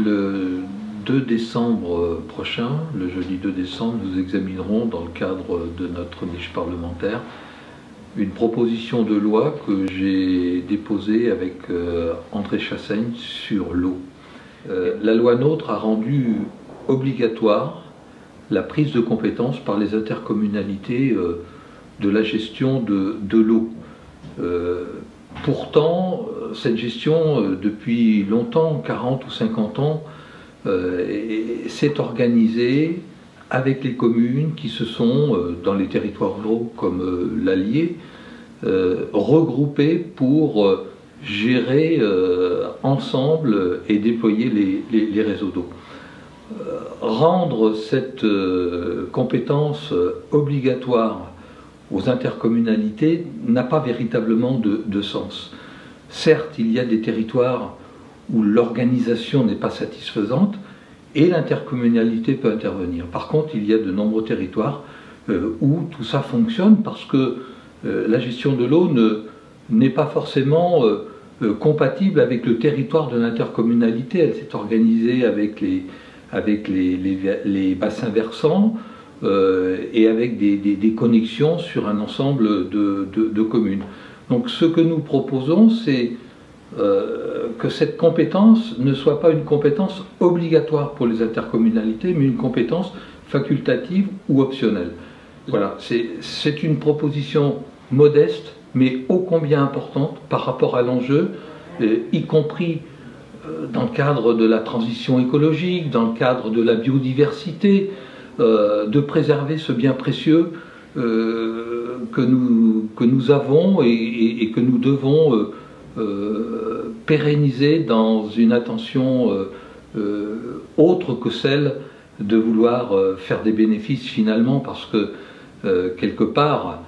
Le 2 décembre prochain, le jeudi 2 décembre, nous examinerons dans le cadre de notre niche parlementaire une proposition de loi que j'ai déposée avec André Chassaigne sur l'eau. La loi NOTRe a rendu obligatoire la prise de compétence par les intercommunalités de la gestion de l'eau. Pourtant, cette gestion, depuis longtemps, 40 ou 50 ans, s'est organisée avec les communes qui se sont, dans les territoires ruraux comme l'Allier, regroupées pour gérer ensemble et déployer les réseaux d'eau. Rendre cette compétence obligatoire aux intercommunalités n'a pas véritablement de sens. Certes, il y a des territoires où l'organisation n'est pas satisfaisante et l'intercommunalité peut intervenir. Par contre, il y a de nombreux territoires où tout ça fonctionne parce que la gestion de l'eau n'est pas forcément compatible avec le territoire de l'intercommunalité. Elle s'est organisée avec les bassins versants et avec des connexions sur un ensemble de communes. Donc ce que nous proposons, c'est que cette compétence ne soit pas une compétence obligatoire pour les intercommunalités, mais une compétence facultative ou optionnelle. Voilà, c'est une proposition modeste, mais ô combien importante par rapport à l'enjeu, y compris dans le cadre de la transition écologique, dans le cadre de la biodiversité, de préserver ce bien précieux que nous avons et que nous devons pérenniser dans une attention autre que celle de vouloir faire des bénéfices finalement, parce que quelque part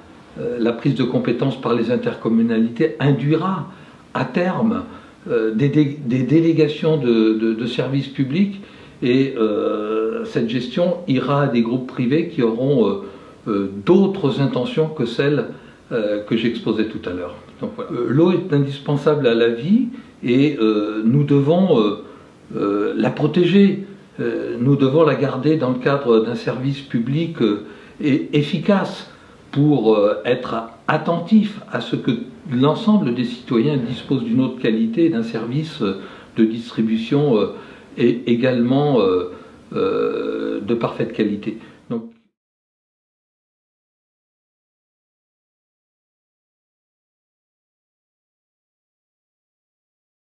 la prise de compétence par les intercommunalités induira à terme des délégations de services publics et cette gestion ira à des groupes privés qui auront d'autres intentions que celles que j'exposais tout à l'heure. Donc voilà. L'eau est indispensable à la vie et nous devons la protéger, nous devons la garder dans le cadre d'un service public efficace pour être attentif à ce que l'ensemble des citoyens disposent d'une eau de qualité et d'un service de distribution également de parfaite qualité.